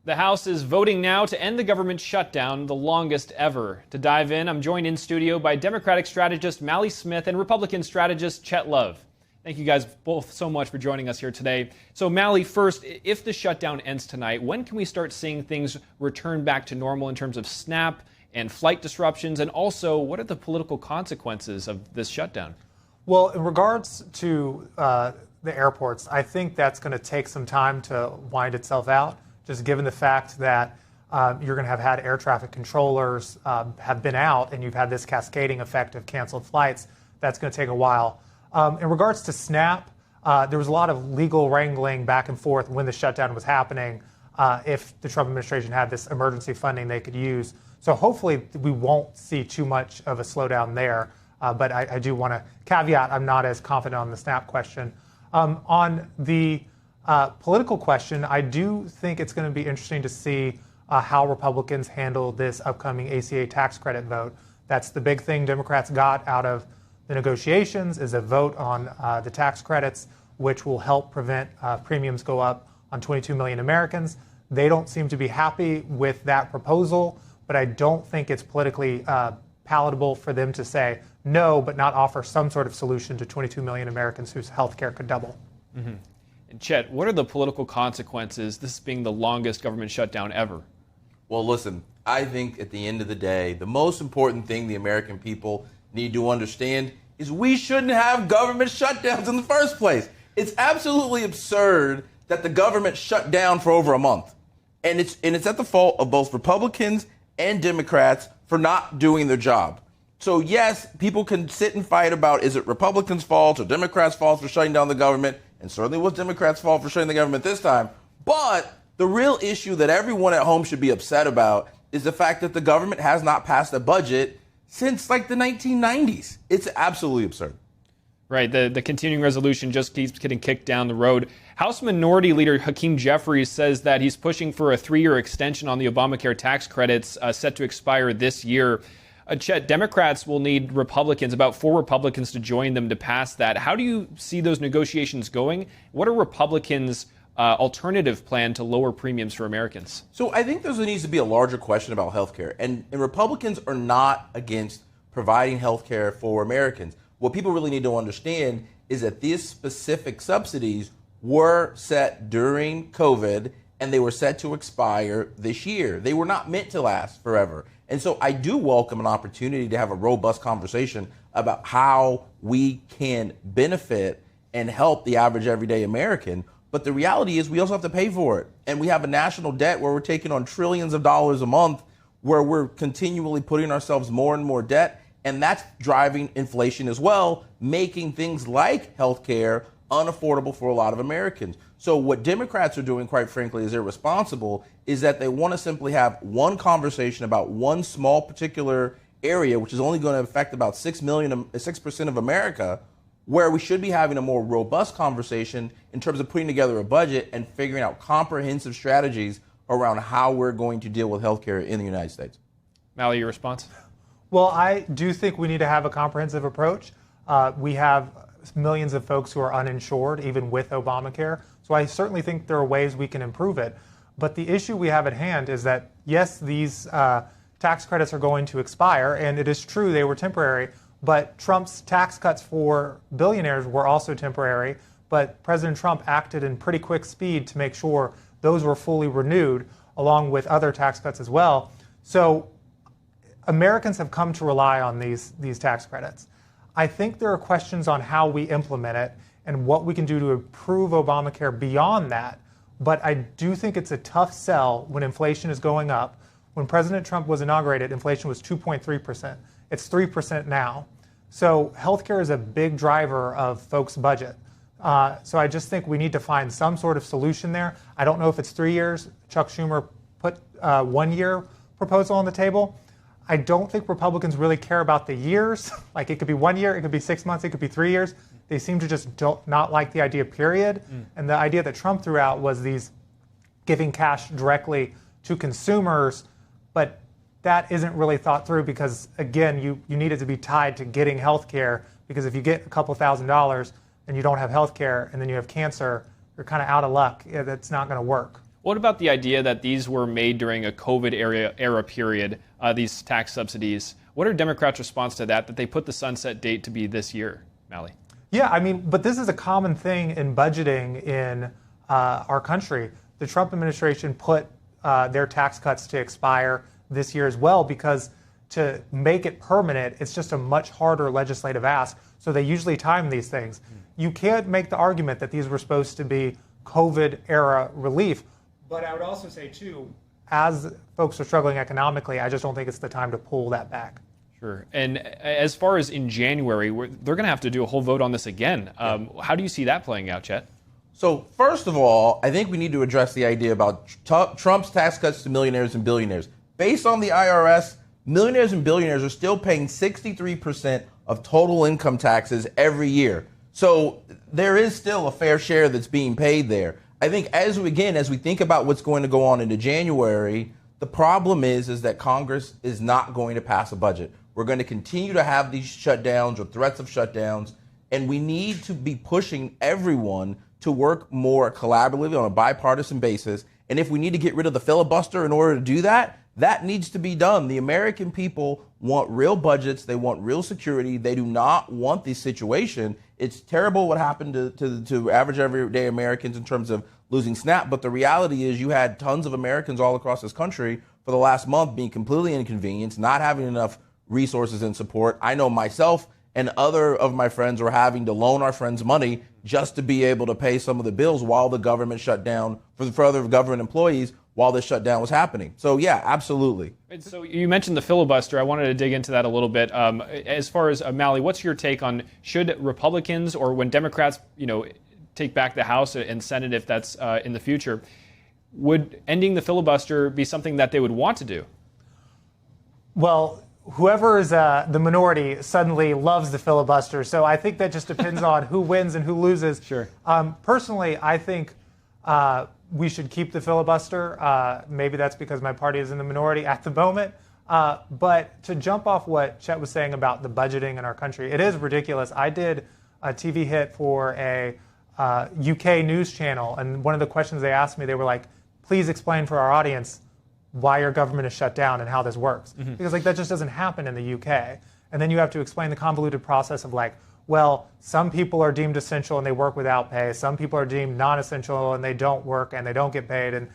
The House is voting now to end the government shutdown, the longest ever. To dive in, I'm joined in studio by Democratic strategist Mally Smith and Republican strategist Chet Love. Thank you guys both so much for joining us here today. So Mally, first, if the shutdown ends tonight, when can we start seeing things return back to normal in terms of SNAP and flight disruptions? And also, what are the political consequences of this shutdown? Well, in regards to the airports, I think that's going to take some time to wind itself out. Just given the fact that you're going to have had air traffic controllers have been out and you've had this cascading effect of canceled flights, that's going to take a while. In regards to SNAP, there was a lot of legal wrangling back and forth when the shutdown was happening, if the Trump administration had this emergency funding they could use. So hopefully we won't see too much of a slowdown there. But I do want to caveat, I'm not as confident on the SNAP question. On the political question, I do think it's going to be interesting to see how Republicans handle this upcoming ACA tax credit vote. That's the big thing Democrats got out of the negotiations, is a vote on the tax credits, which will help prevent premiums go up on 22 million Americans. They don't seem to be happy with that proposal, but I don't think it's politically palatable for them to say no, but not offer some sort of solution to 22 million Americans whose health care could double. Mm-hmm. And Chet, what are the political consequences, this being the longest government shutdown ever? Well, listen, I think at the end of the day, the most important thing the American people need to understand is we shouldn't have government shutdowns in the first place. It's absolutely absurd that the government shut down for over a month. And it's at the fault of both Republicans and Democrats for not doing their job. So yes, people can sit and fight about, is it Republicans' fault or Democrats' fault for shutting down the government? And certainly it was Democrats' fault for shutting the government this time. But the real issue that everyone at home should be upset about is the fact that the government has not passed a budget since like the 1990s. It's absolutely absurd. Right. The continuing resolution just keeps getting kicked down the road. House Minority Leader Hakeem Jeffries says that he's pushing for a 3-year extension on the Obamacare tax credits set to expire this year. Chet, Democrats will need Republicans, about 4 Republicans, to join them to pass that. How do you see those negotiations going? What are Republicans' alternative plan to lower premiums for Americans? So I think there needs to be a larger question about health care. And Republicans are not against providing health care for Americans. What people really need to understand is that these specific subsidies were set during COVID and they were set to expire this year. They were not meant to last forever. And so I do welcome an opportunity to have a robust conversation about how we can benefit and help the average everyday American. But the reality is we also have to pay for it. And we have a national debt where we're taking on trillions of dollars a month, where we're continually putting ourselves more and more debt. And that's driving inflation as well, making things like healthcare unaffordable for a lot of Americans. So what Democrats are doing, quite frankly, is irresponsible, is that they want to simply have one conversation about one small particular area, which is only going to affect about 6% of America, where we should be having a more robust conversation in terms of putting together a budget and figuring out comprehensive strategies around how we're going to deal with healthcare in the United States. Mally, your response? Well, I do think we need to have a comprehensive approach. We have millions of folks who are uninsured, even with Obamacare. So I certainly think there are ways we can improve it. But the issue we have at hand is that, yes, these tax credits are going to expire, and it is true they were temporary, but Trump's tax cuts for billionaires were also temporary. But President Trump acted in pretty quick speed to make sure those were fully renewed, along with other tax cuts as well. So Americans have come to rely on these tax credits. I think there are questions on how we implement it and what we can do to improve Obamacare beyond that. But I do think it's a tough sell when inflation is going up. When President Trump was inaugurated, inflation was 2.3%. It's 3% now. So healthcare is a big driver of folks' budget. So I just think we need to find some sort of solution there. I don't know if it's 3 years. Chuck Schumer put a 1-year proposal on the table. I don't think Republicans really care about the years. Like, it could be 1 year, it could be 6 months, it could be 3 years. They seem to just not like the idea, period. And the idea that Trump threw out was these giving cash directly to consumers, but that isn't really thought through because, again, you need it to be tied to getting health care, because if you get a couple $1,000s and you don't have health care and then you have cancer, you're kind of out of luck. That's not going to work. What about the idea that these were made during a COVID era period, these tax subsidies? What are Democrats' response to that they put the sunset date to be this year, Mally? Yeah, I mean, but this is a common thing in budgeting in our country. The Trump administration put their tax cuts to expire this year as well, because to make it permanent, it's just a much harder legislative ask. So they usually time these things. You can't make the argument that these were supposed to be COVID era relief. But I would also say, too, as folks are struggling economically, I just don't think it's the time to pull that back. Sure. And as far as in January, they're going to have to do a whole vote on this again. How do you see that playing out, Chet? So first of all, I think we need to address the idea about Trump's tax cuts to millionaires and billionaires. Based on the IRS, millionaires and billionaires are still paying 63% of total income taxes every year. So there is still a fair share that's being paid there. I think as we think about what's going to go on into January, the problem is that Congress is not going to pass a budget. We're going to continue to have these shutdowns or threats of shutdowns, and we need to be pushing everyone to work more collaboratively on a bipartisan basis. And if we need to get rid of the filibuster in order to do that, that needs to be done. The American people want real budgets. They want real security. They do not want this situation. It's terrible what happened to average everyday Americans in terms of losing SNAP. But the reality is you had tons of Americans all across this country for the last month being completely inconvenienced, not having enough resources and support. I know myself and other of my friends were having to loan our friends money just to be able to pay some of the bills while the government shut down for other government employees while this shutdown was happening. So, yeah, absolutely. So you mentioned the filibuster. I wanted to dig into that a little bit. As far as, Mally, what's your take on should Republicans or when Democrats, take back the House and Senate, if that's in the future, would ending the filibuster be something that they would want to do? Well, whoever is the minority suddenly loves the filibuster. So I think that just depends on who wins and who loses. Sure. Personally, I think we should keep the filibuster. Maybe that's because my party is in the minority at the moment. But to jump off what Chet was saying about the budgeting in our country, it is ridiculous. I did a TV hit for a UK news channel, and one of the questions they asked me, they were like, please explain for our audience why your government is shut down and how this works. Mm-hmm. Because that just doesn't happen in the UK. And then you have to explain the convoluted process of well, some people are deemed essential and they work without pay. Some people are deemed non-essential and they don't work and they don't get paid. And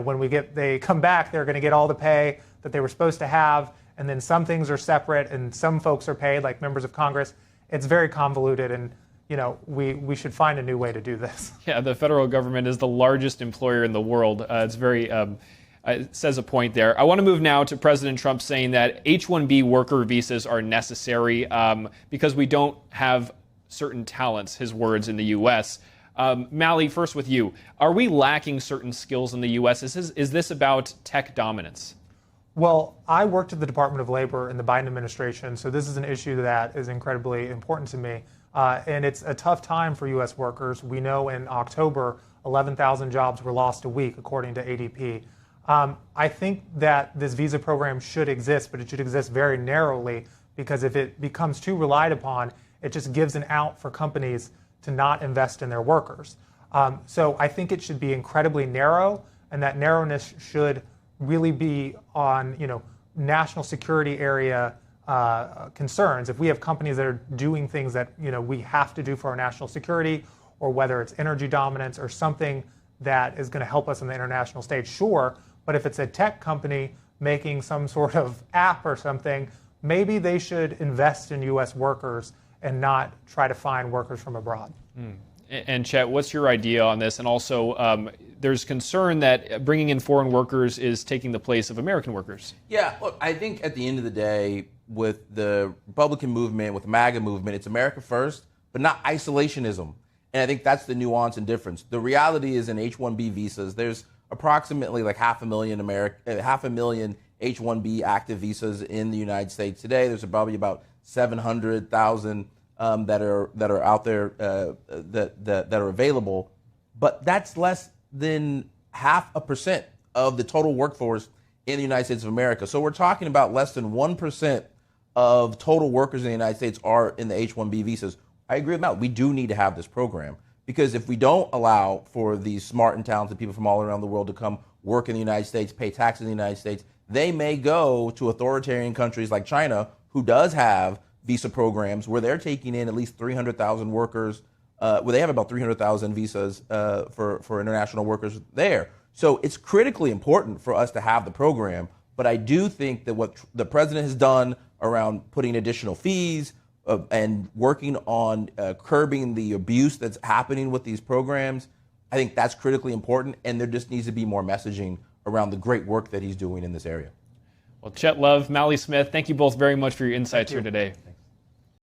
when they come back, they're going to get all the pay that they were supposed to have. And then some things are separate and some folks are paid, like members of Congress. It's very convoluted, and we should find a new way to do this. Yeah, the federal government is the largest employer in the world. It's very it says a point there. I want to move now to President Trump saying that H-1B worker visas are necessary because we don't have certain talents, his words, in the U.S. Mally, first with you. Are we lacking certain skills in the U.S.? Is this about tech dominance? Well, I worked at the Department of Labor in the Biden administration, so this is an issue that is incredibly important to me. And it's a tough time for U.S. workers. We know in October, 11,000 jobs were lost a week, according to ADP. I think that this visa program should exist, but it should exist very narrowly, because if it becomes too relied upon, it just gives an out for companies to not invest in their workers. So I think it should be incredibly narrow, and that narrowness should really be on national security area concerns. If we have companies that are doing things that we have to do for our national security, or whether it's energy dominance or something that is going to help us on the international stage, sure. But if it's a tech company making some sort of app or something, maybe they should invest in U.S. workers and not try to find workers from abroad. And Chet, what's your idea on this? And also, there's concern that bringing in foreign workers is taking the place of American workers. Yeah, look, I think at the end of the day, with the Republican movement, with the MAGA movement, it's America first, but not isolationism. And I think that's the nuance and difference. The reality is in H-1B visas, there's approximately like 500,000 H-1B active visas in the United States today. There's probably about 700,000 that are out there that are available, but that's less than 0.5% of the total workforce in the United States of America. So we're talking about less than 1% of total workers in the United States are in the H-1B visas. I agree with Matt. We do need to have this program. Because if we don't allow for these smart and talented people from all around the world to come work in the United States, pay taxes in the United States, they may go to authoritarian countries like China, who does have visa programs where they're taking in at least 300,000 workers. Well, they have about 300,000 visas for international workers there. So it's critically important for us to have the program. But I do think that what the president has done around putting additional fees and working on curbing the abuse that's happening with these programs, I think that's critically important. And there just needs to be more messaging around the great work that he's doing in this area. Well, Chet Love, Mally Smith, thank you both very much for your insights here today.